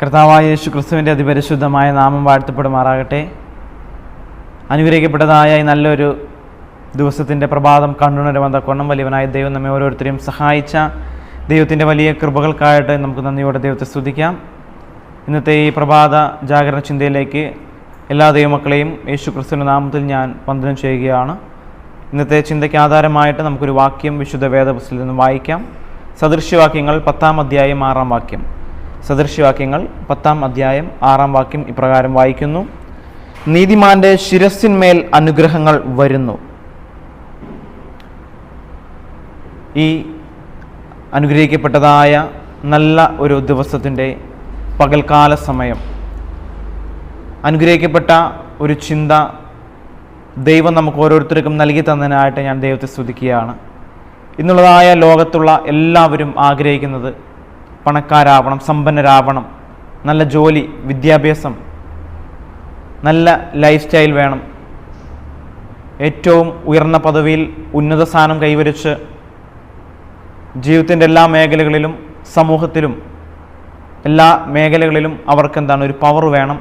കർത്താവായ യേശു ക്രിസ്തുവിൻ്റെ അതിപരിശുദ്ധമായ നാമം വാഴ്ത്തപ്പെടുമാറാകട്ടെ. അനുഗ്രഹിക്കപ്പെട്ടതായ ഈ നല്ലൊരു ദിവസത്തിൻ്റെ പ്രഭാതം കണ്ടുണരുവാൻ തക്കവണ്ണം വലിയവനായ ദൈവം നമ്മെ ഓരോരുത്തരെയും സഹായിച്ച ദൈവത്തിൻ്റെ വലിയ കൃപകൾക്കായിട്ട് നമുക്ക് നന്ദിയോടെ ദൈവത്തെ സ്തുതിക്കാം. ഇന്നത്തെ ഈ പ്രഭാത ജാഗരണ ചിന്തയിലേക്ക് എല്ലാ ദൈവമക്കളെയും യേശു ക്രിസ്തുവിൻ്റെ നാമത്തിൽ ഞാൻ വന്ദനം ചെയ്യുകയാണ്. ഇന്നത്തെ ചിന്തയ്ക്ക് ആധാരമായിട്ട് നമുക്കൊരു വാക്യം വിശുദ്ധ വേദപുസ്തകത്തിൽ നിന്ന് വായിക്കാം. സദൃശ്യവാക്യങ്ങൾ 10-ാം അധ്യായം 6-ാം വാക്യം. സദൃശ്യവാക്യങ്ങൾ 10-ാം അധ്യായം 6-ാം വാക്യം ഇപ്രകാരം വായിക്കുന്നു: നീതിമാന്റെ ശിരസ്സിന്മേൽ അനുഗ്രഹങ്ങൾ വരുന്നു. ഈ അനുഗ്രഹിക്കപ്പെട്ടതായ നല്ല ഒരു ദിവസത്തിൻ്റെ പകൽക്കാല സമയം, അനുഗ്രഹിക്കപ്പെട്ട ഒരു ചിന്ത ദൈവം നമുക്ക് ഓരോരുത്തർക്കും നൽകി തന്നതിനായിട്ട് ഞാൻ ദൈവത്തെ സ്തുതിക്കുകയാണ്. ഇന്നുള്ളതായ ലോകത്തുള്ള എല്ലാവരും ആഗ്രഹിക്കുന്നത് പണക്കാരാവണം, സമ്പന്നരാവണം, നല്ല ജോലി, വിദ്യാഭ്യാസം, നല്ല ലൈഫ് സ്റ്റൈൽ വേണം, ഏറ്റവും ഉയർന്ന പദവിയിൽ ഉന്നത സ്ഥാനം കൈവരിച്ച് ജീവിതത്തിൻ്റെ എല്ലാ മേഖലകളിലും സമൂഹത്തിലും എല്ലാ മേഖലകളിലും അവർക്കെന്താണ് ഒരു പവർ വേണം,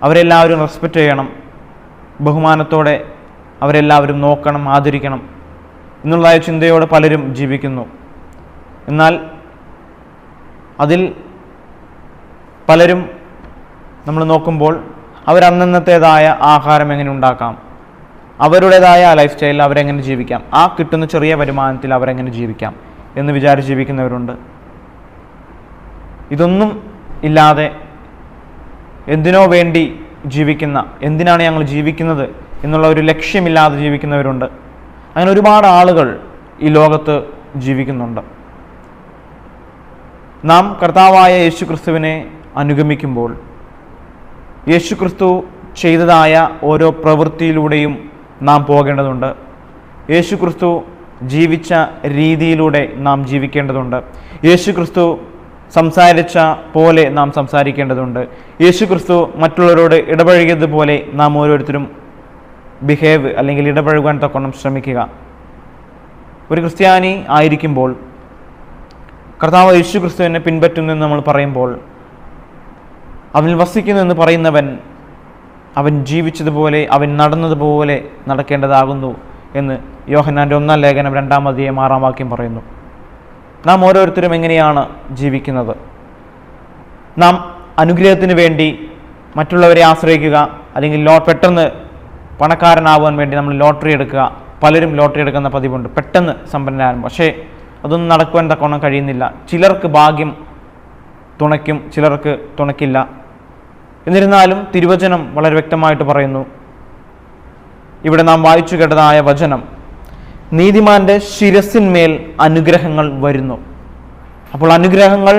അവരെല്ലാവരും റെസ്പെക്റ്റ് ചെയ്യണം, ബഹുമാനത്തോടെ അവരെല്ലാവരും നോക്കണം, ആദരിക്കണം എന്നുള്ളതായ ചിന്തയോടെ പലരും ജീവിക്കുന്നു. എന്നാൽ അതിൽ പലരും നമ്മൾ നോക്കുമ്പോൾ അവരന്നത്തേതായ ആഹാരം എങ്ങനെ ഉണ്ടാക്കാം, അവരുടേതായ ലൈഫ് സ്റ്റൈലിൽ അവരെങ്ങനെ ജീവിക്കാം, ആ കിട്ടുന്ന ചെറിയ വരുമാനത്തിൽ അവരെങ്ങനെ ജീവിക്കാം എന്ന് വിചാരിച്ച് ജീവിക്കുന്നവരുണ്ട്. ഇതൊന്നും ഇല്ലാതെ എന്തിനോ വേണ്ടി ജീവിക്കുന്ന, എന്തിനാണ് ഞങ്ങൾ ജീവിക്കുന്നത് എന്നുള്ള ഒരു ലക്ഷ്യമില്ലാതെ ജീവിക്കുന്നവരുണ്ട്. അങ്ങനെ ഒരുപാട് ആളുകൾ ഈ ലോകത്ത് ജീവിക്കുന്നുണ്ട്. നാം കർത്താവായ യേശു ക്രിസ്തുവിനെ അനുഗമിക്കുമ്പോൾ യേശു ക്രിസ്തു ചെയ്തതായ ഓരോ പ്രവൃത്തിയിലൂടെയും നാം പോകേണ്ടതുണ്ട്. യേശു ക്രിസ്തു ജീവിച്ച രീതിയിലൂടെ നാം ജീവിക്കേണ്ടതുണ്ട്. യേശു ക്രിസ്തു സംസാരിച്ച പോലെ നാം സംസാരിക്കേണ്ടതുണ്ട്. യേശു ക്രിസ്തു മറ്റുള്ളവരോട് ഇടപഴകിയതുപോലെ നാം ഓരോരുത്തരും ബിഹേവ് അല്ലെങ്കിൽ ഇടപഴകാൻ തക്കവണ്ണം ശ്രമിക്കുക. ഒരു ക്രിസ്ത്യാനി ആയിരിക്കുമ്പോൾ കർത്താവ് യേശു ക്രിസ്തുവിനെ പിൻപറ്റുന്നു എന്ന് നമ്മൾ പറയുമ്പോൾ അവനിൽ വസിക്കുന്നു എന്ന് പറയുന്നവൻ അവൻ ജീവിച്ചതുപോലെ, അവൻ നടന്നതുപോലെ നടക്കേണ്ടതാകുന്നു എന്ന് യോഹന്നാൻ്റെ 1-ാം ലേഖനം 2-ാം അധ്യായം 6-ാം വാക്യം പറയുന്നു. നാം ഓരോരുത്തരും എങ്ങനെയാണ് ജീവിക്കുന്നത്? നാം അനുഗ്രഹത്തിന് വേണ്ടി മറ്റുള്ളവരെ ആശ്രയിക്കുക, അല്ലെങ്കിൽ പെട്ടെന്ന് പണക്കാരനാവാൻ വേണ്ടി നമ്മൾ ലോട്ടറി എടുക്കുക. പലരും ലോട്ടറി എടുക്കുന്ന പതിവുണ്ട്, പെട്ടെന്ന് സമ്പന്നരാകും. പക്ഷേ അതൊന്നും നടക്കുവാൻ തക്കവണ്ണം കഴിയുന്നില്ല. ചിലർക്ക് ഭാഗ്യം തുണയ്ക്കും, ചിലർക്ക് തുണയ്ക്കില്ല. എന്നിരുന്നാലും തിരുവചനം വളരെ വ്യക്തമായിട്ട് പറയുന്നു, ഇവിടെ നാം വായിച്ചു കേട്ടതായ വചനം, നീതിമാന്റെ ശിരസ്സിന്മേൽ അനുഗ്രഹങ്ങൾ വരുന്നു. അപ്പോൾ അനുഗ്രഹങ്ങൾ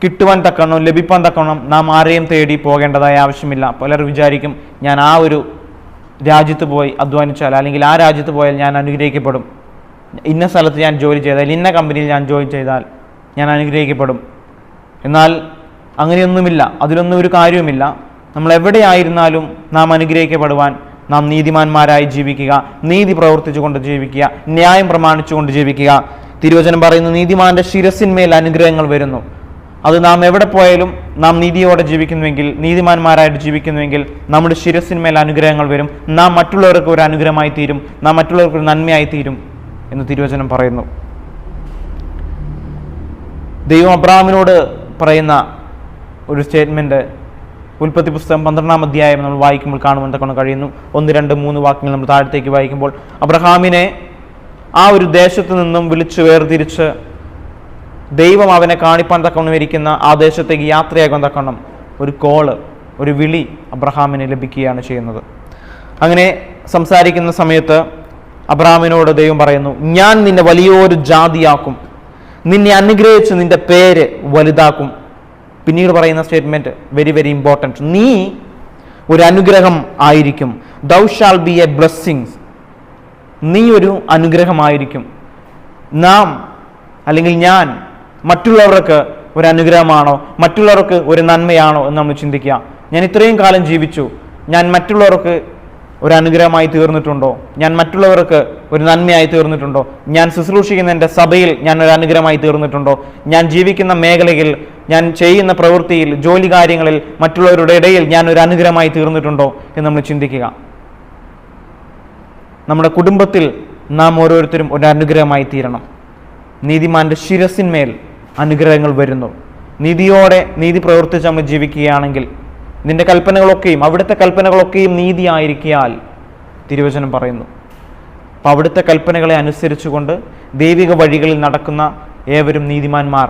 കിട്ടുവാൻ തക്കവണ്ണം, ലഭിപ്പാൻ തക്കവണ്ണം നാം ആരെയും തേടി പോകേണ്ടതായ ആവശ്യമില്ല. പലരും വിചാരിക്കും, ഞാൻ ആ ഒരു രാജ്യത്ത് പോയി അധ്വാനിച്ചാൽ, അല്ലെങ്കിൽ ആ രാജ്യത്ത് പോയാൽ ഞാൻ അനുഗ്രഹിക്കപ്പെടും, ഇന്ന സ്ഥലത്ത് ഞാൻ ജോലി ചെയ്താൽ, ഇന്ന കമ്പനിയിൽ ഞാൻ ജോലി ചെയ്താൽ ഞാൻ അനുഗ്രഹിക്കപ്പെടും. എന്നാൽ അങ്ങനെയൊന്നുമില്ല, അതിലൊന്നും ഒരു കാര്യവുമില്ല. നമ്മൾ എവിടെയായിരുന്നാലും നാം അനുഗ്രഹിക്കപ്പെടുവാൻ നാം നീതിമാന്മാരായി ജീവിക്കുക, നീതി പ്രവർത്തിച്ചുകൊണ്ട് ജീവിക്കുക, ന്യായം പ്രമാണിച്ചുകൊണ്ട് ജീവിക്കുക. തിരുവചനം പറയുന്നു, നീതിമാന്റെ ശിരസ്സിന്മേൽ അനുഗ്രഹങ്ങൾ വരുന്നു. അത് നാം എവിടെ പോയാലും നാം നീതിയോടെ ജീവിക്കുന്നുവെങ്കിൽ, നീതിമാന്മാരായിട്ട് ജീവിക്കുന്നുവെങ്കിൽ നമ്മുടെ ശിരസ്സിന്മേൽ അനുഗ്രഹങ്ങൾ വരും. നാം മറ്റുള്ളവർക്ക് ഒരു അനുഗ്രഹമായി തീരും, നാം മറ്റുള്ളവർക്ക് ഒരു നന്മയായി തീരും എന്ന് തിരുവചനം പറയുന്നു. ദൈവം അബ്രഹാമിനോട് പറയുന്ന ഒരു സ്റ്റേറ്റ്മെൻറ്റ് ഉൽപ്പത്തി പുസ്തകം 12-ാം അധ്യായം നമ്മൾ വായിക്കുമ്പോൾ കാണുവാൻ തക്കൊണ്ട് കഴിയുന്നു. 1, 2, 3 വാക്യങ്ങൾ നമ്മൾ താഴത്തേക്ക് വായിക്കുമ്പോൾ, അബ്രഹാമിനെ ആ ഒരു ദേശത്ത് നിന്നും വിളിച്ചു വേർതിരിച്ച് ദൈവം അവനെ കാണിപ്പാൻ തക്കവണ്ണം ഇരിക്കുന്ന ആ ദേശത്തേക്ക് യാത്രയാകാൻ തക്കവണ്ണം ഒരു കോള്, ഒരു വിളി അബ്രഹാമിന് ലഭിക്കുകയാണ് ചെയ്യുന്നത്. അങ്ങനെ സംസാരിക്കുന്ന സമയത്ത് അബ്രഹാമിനോട് ദൈവം പറയുന്നു, ഞാൻ നിന്നെ വലിയൊരു ജാതിയാക്കും, നിന്നെ അനുഗ്രഹിച്ച് നിന്റെ പേര് വലുതാക്കും. പിന്നീട് പറയുന്ന സ്റ്റേറ്റ്മെന്റ് വെരി വെരി ഇമ്പോർട്ടൻറ്റ്, നീ ഒരു അനുഗ്രഹം ആയിരിക്കും. Thou shall be A blessing. നീ ഒരു അനുഗ്രഹമായിരിക്കും. നാം അല്ലെങ്കിൽ ഞാൻ മറ്റുള്ളവർക്ക് ഒരു അനുഗ്രഹമാണോ, മറ്റുള്ളവർക്ക് ഒരു നന്മയാണോ എന്ന് നമ്മൾ ചിന്തിക്കുക. ഞാൻ ഇത്രയും കാലം ജീവിച്ചു, ഞാൻ മറ്റുള്ളവർക്ക് ഒരു അനുഗ്രഹമായി തീർന്നിട്ടുണ്ടോ? ഞാൻ മറ്റുള്ളവർക്ക് ഒരു നന്മയായി തീർന്നിട്ടുണ്ടോ? ഞാൻ ശുശ്രൂഷിക്കുന്ന എൻ്റെ സഭയിൽ ഞാൻ ഒരു അനുഗ്രഹമായി തീർന്നിട്ടുണ്ടോ? ഞാൻ ജീവിക്കുന്ന മേഖലയിൽ, ഞാൻ ചെയ്യുന്ന പ്രവൃത്തിയിൽ, ജോലി കാര്യങ്ങളിൽ, മറ്റുള്ളവരുടെ ഇടയിൽ ഞാൻ ഒരു അനുഗ്രഹമായി തീർന്നിട്ടുണ്ടോ എന്ന് നമ്മൾ ചിന്തിക്കുക. നമ്മുടെ കുടുംബത്തിൽ നാം ഓരോരുത്തരും ഒരു അനുഗ്രഹമായി തീരണം. നീതിമാന്റെ ശിരസിന്മേൽ അനുഗ്രഹങ്ങൾ വരുന്നു. നീതിയോടെ നീതി പ്രവർത്തിച്ച് നമ്മൾ ജീവിക്കുകയാണെങ്കിൽ നിന്റെ കൽപ്പനകളൊക്കെയും, അവിടുത്തെ കൽപ്പനകളൊക്കെയും നീതിയായിരിക്കാൽ തിരുവചനം പറയുന്നു. അപ്പം അവിടുത്തെ കൽപ്പനകളെ അനുസരിച്ചുകൊണ്ട് ദൈവിക വഴികളിൽ നടക്കുന്ന ഏവരും നീതിമാന്മാർ,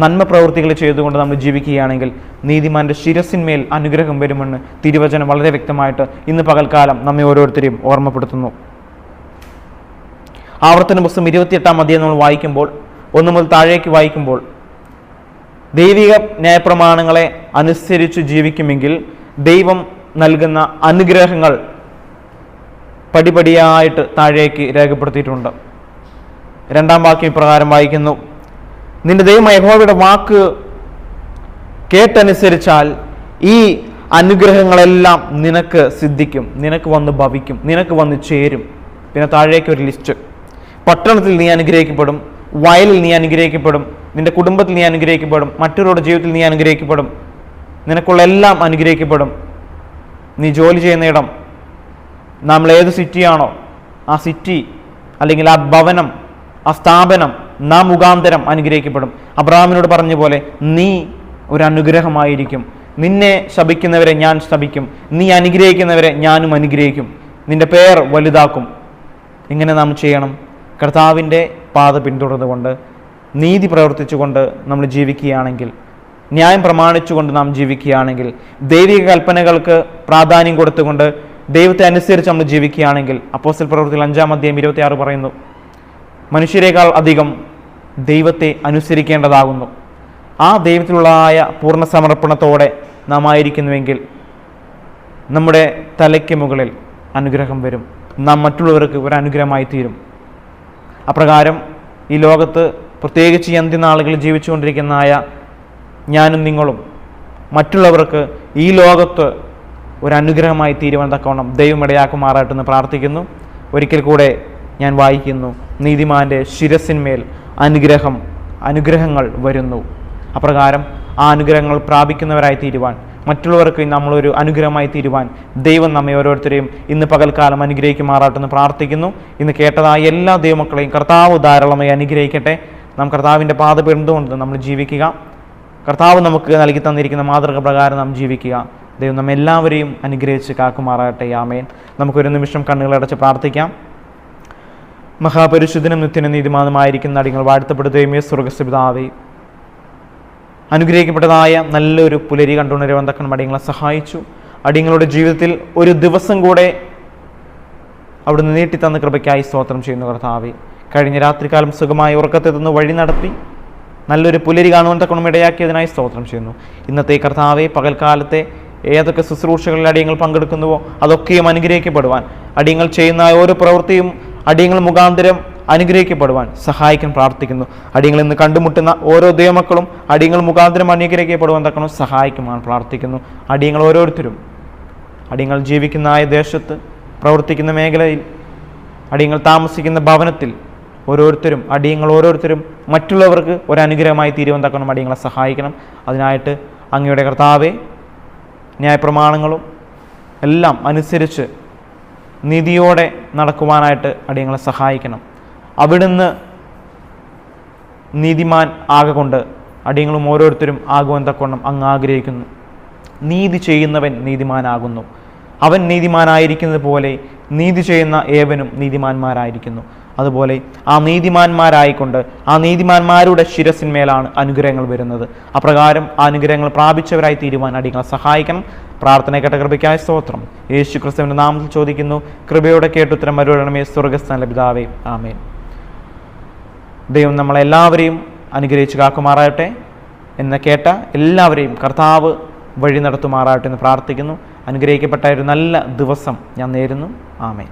നന്മ പ്രവൃത്തികൾ ചെയ്തുകൊണ്ട് നമ്മൾ ജീവിക്കുകയാണെങ്കിൽ നീതിമാന്റെ ശിരസിന്മേൽ അനുഗ്രഹം വരുമെന്ന് തിരുവചനം വളരെ വ്യക്തമായിട്ട് ഇന്ന് പകൽക്കാലം നമ്മെ ഓരോരുത്തരെയും ഓർമ്മപ്പെടുത്തുന്നു. ആവർത്തന പുസ്തകം 28-ാം അധ്യായം നമ്മൾ വായിക്കുമ്പോൾ, 1 മുതൽ താഴേക്ക് വായിക്കുമ്പോൾ, ദൈവിക ന്യായപ്രമാണങ്ങളെ അനുസരിച്ച് ജീവിക്കുമെങ്കിൽ ദൈവം നൽകുന്ന അനുഗ്രഹങ്ങൾ പടിപടിയായിട്ട് താഴേക്ക് രേഖപ്പെടുത്തിയിട്ടുണ്ട്. 2-ാം വാക്യം ഇപ്രകാരം വായിക്കുന്നു: നിന്റെ ദൈവം യഹോവയുടെ വാക്ക് കേട്ടനുസരിച്ചാൽ ഈ അനുഗ്രഹങ്ങളെല്ലാം നിനക്ക് സിദ്ധിക്കും, നിനക്ക് വന്ന് ഭവിക്കും, നിനക്ക് വന്ന് ചേരും. പിന്നെ താഴേക്ക് ഒരു ലിസ്റ്റ്: പട്ടണത്തിൽ നീ അനുഗ്രഹിക്കപ്പെടും, വയലിൽ നീ അനുഗ്രഹിക്കപ്പെടും, നിന്റെ കുടുംബത്തിൽ നീ അനുഗ്രഹിക്കപ്പെടും, മറ്റൊരുടെ ജീവിതത്തിൽ നീ അനുഗ്രഹിക്കപ്പെടും, നിനക്കുള്ള എല്ലാം അനുഗ്രഹിക്കപ്പെടും. നീ ജോലി ചെയ്യുന്നയിടം, നമ്മൾ ഏത് സിറ്റിയാണോ ആ സിറ്റി അല്ലെങ്കിൽ ആ ഭവനം, ആ സ്ഥാപനം നാം മുഖാന്തരം അനുഗ്രഹിക്കപ്പെടും. അബ്രഹാമിനോട് പറഞ്ഞ പോലെ നീ ഒരു അനുഗ്രഹമായിരിക്കും. നിന്നെ ശപിക്കുന്നവരെ ഞാൻ ശപിക്കും, നീ അനുഗ്രഹിക്കുന്നവരെ ഞാനും അനുഗ്രഹിക്കും, നിന്റെ പേർ വലുതാക്കും. ഇങ്ങനെ നാം ചെയ്യണം. കർത്താവിൻ്റെ പാത പിന്തുടർന്നുകൊണ്ട്, നീതി പ്രവർത്തിച്ചുകൊണ്ട് നമ്മൾ ജീവിക്കുകയാണെങ്കിൽ, ന്യായം പ്രമാണിച്ചുകൊണ്ട് നാം ജീവിക്കുകയാണെങ്കിൽ, ദൈവിക കൽപ്പനകൾക്ക് പ്രാധാന്യം കൊടുത്തുകൊണ്ട് ദൈവത്തെ അനുസരിച്ച് നമ്മൾ ജീവിക്കുകയാണെങ്കിൽ, അപ്പോസ്തല പ്രവൃത്തികൾ 5-ാം അധ്യായം 26 പറയുന്നു, മനുഷ്യരെക്കാൾ അധികം ദൈവത്തെ അനുസരിക്കേണ്ടതാകുന്നു. ആ ദൈവത്തിലുള്ളതായ പൂർണ്ണ സമർപ്പണത്തോടെ നാം ആയിരിക്കുന്നുവെങ്കിൽ നമ്മുടെ തലയ്ക്ക് മുകളിൽ അനുഗ്രഹം വരും. നാം മറ്റുള്ളവർക്ക് ഒരു അനുഗ്രഹമായി തീരും. അപ്രകാരം ഈ ലോകത്ത്, പ്രത്യേകിച്ച് ഈ അന്ത്യനാളുകളിൽ ജീവിച്ചുകൊണ്ടിരിക്കുന്നതായ ഞാനും നിങ്ങളും മറ്റുള്ളവർക്ക് ഈ ലോകത്ത് ഒരു അനുഗ്രഹമായി തീരുവാൻ തക്കവണ്ണം ദൈവം ഇടയാക്കുമാറാട്ടെന്ന് പ്രാർത്ഥിക്കുന്നു. ഒരിക്കൽ കൂടെ ഞാൻ വായിക്കുന്നു: നീതിമാന്റെ ശിരസിന്മേൽ അനുഗ്രഹങ്ങൾ വരുന്നു. അപ്രകാരം ആ അനുഗ്രഹങ്ങൾ പ്രാപിക്കുന്നവരായി തീരുവാൻ, മറ്റുള്ളവർക്ക് നമ്മളൊരു അനുഗ്രഹമായി തീരുവാൻ ദൈവം നമ്മെ ഓരോരുത്തരെയും ഇന്ന് പകൽക്കാലം അനുഗ്രഹിക്കുമാറാട്ടെന്ന് പ്രാർത്ഥിക്കുന്നു. ഇന്ന് കേട്ടതായ എല്ലാ ദൈവമക്കളെയും കർത്താവ് ധാരാളമായി അനുഗ്രഹിക്കട്ടെ. നാം കർത്താവിൻ്റെ പാത പിന്തുകൊണ്ട് നമ്മൾ ജീവിക്കുക. കർത്താവ് നമുക്ക് നൽകി തന്നിരിക്കുന്ന മാതൃക പ്രകാരം നാം ജീവിക്കുക. ദൈവം നമ്മെല്ലാവരെയും അനുഗ്രഹിച്ച് കാക്കുമാറാകട്ടെ. ആമേൻ. നമുക്കൊരു നിമിഷം കണ്ണുകളടച്ച് പ്രാർത്ഥിക്കാം. മഹാപരിശുദ്ധനും നിത്യനും നീതിമാനുമായിരിക്കുന്ന അടിയങ്ങൾ വാഴ്ത്തപ്പെടുകയും സ്വർഗ്ഗസ്ഥപിതാവേ, അനുഗ്രഹിക്കപ്പെട്ടതായ നല്ലൊരു പുലരി കണ്ടുണരുവാൻ തക്കണം അടിയങ്ങളെ സഹായിച്ചു. അടിയങ്ങളുടെ ജീവിതത്തിൽ ഒരു ദിവസം കൂടെ അവിടുന്ന് നീട്ടിത്തന്ന കൃപയ്ക്കായി സ്തോത്രം ചെയ്യുന്നു കർത്താവേ. കഴിഞ്ഞ രാത്രികാലം സുഖമായി ഉറക്കത്തിൽ നിന്ന് വഴി നടത്തി നല്ലൊരു പുലരി കാണുവാൻ തക്കണം ഇടയാക്കിയതിനായി സ്തോത്രം ചെയ്യുന്നു. ഇന്നത്തെ കർത്താവെ, പകൽക്കാലത്തെ ഏതൊക്കെ ശുശ്രൂഷകളിൽ അടിയങ്ങൾ പങ്കെടുക്കുന്നുവോ അതൊക്കെയും അനുഗ്രഹിക്കപ്പെടുവാൻ, അടിയങ്ങൾ ചെയ്യുന്ന ഓരോ പ്രവൃത്തിയും അടിയങ്ങൾ മുഖാന്തരം അനുഗ്രഹിക്കപ്പെടുവാൻ സഹായിക്കാൻ പ്രാർത്ഥിക്കുന്നു. അടിയങ്ങൾ ഇന്ന് കണ്ടുമുട്ടുന്ന ഓരോ ദൈവമക്കളും അടിയങ്ങൾ മുഖാന്തരം അനുഗ്രഹിക്കപ്പെടുവാൻ തക്കണം സഹായിക്കുവാൻ പ്രാർത്ഥിക്കുന്നു. അടിയങ്ങൾ ഓരോരുത്തരും അടിയങ്ങൾ ജീവിക്കുന്ന ആ ദേശത്ത്, പ്രവർത്തിക്കുന്ന മേഖലയിൽ, അടിയങ്ങൾ താമസിക്കുന്ന ഭവനത്തിൽ അടിയങ്ങൾ ഓരോരുത്തരും മറ്റുള്ളവർക്ക് ഒരു അനുഗ്രഹമായി തീരുവാൻ തക്കണം അടിയങ്ങളെ സഹായിക്കണം. അതിനായിട്ട് അങ്ങയുടെ കർത്താവെ, ന്യായപ്രമാണങ്ങളും എല്ലാം അനുസരിച്ച് നീതിയോടെ നടക്കുവാനായിട്ട് അടിയങ്ങളെ സഹായിക്കണം. അവിടുന്ന് നീതിമാൻ ആകൊണ്ട് അടിയങ്ങളും ഓരോരുത്തരും ആകുവാൻ തക്കവണ്ണം അങ്ങ് ആഗ്രഹിക്കുന്നു. നീതി ചെയ്യുന്നവൻ നീതിമാനാകുന്നു. അവൻ നീതിമാനായിരിക്കുന്നത് പോലെ നീതി ചെയ്യുന്ന ഏവനും നീതിമാന്മാരായിരിക്കുന്നു. അതുപോലെ ആ നീതിമാന്മാരായിക്കൊണ്ട് ആ നീതിമാന്മാരുടെ ശിരസിന്മേലാണ് അനുഗ്രഹങ്ങൾ വരുന്നത്. അപ്രകാരം ആ അനുഗ്രഹങ്ങൾ പ്രാപിച്ചവരായി തീരുവാൻ അടിയങ്ങളെ സഹായിക്കണം. പ്രാർത്ഥന കേട്ട കൃപയ്ക്കായ സ്തോത്രം. യേശു ക്രിസ്തുവിന്റെ നാമത്തിൽ ചോദിക്കുന്നു. കൃപയോടെ കേട്ടുത്തരം അരുളണമേ സ്വർഗ്ഗസ്ഥനായ പിതാവേ. ആമേൻ. ദൈവം നമ്മളെല്ലാവരെയും അനുഗ്രഹിച്ച് കാക്കുമാറാകട്ടെ. എന്ന് കേട്ട എല്ലാവരെയും കർത്താവ് വഴി നടത്തുമാറാകട്ടെ എന്ന് പ്രാർത്ഥിക്കുന്നു. അനുഗ്രഹിക്കപ്പെട്ട ഒരു നല്ല ദിവസം ഞാൻ നേരുന്നു. ആമേൻ.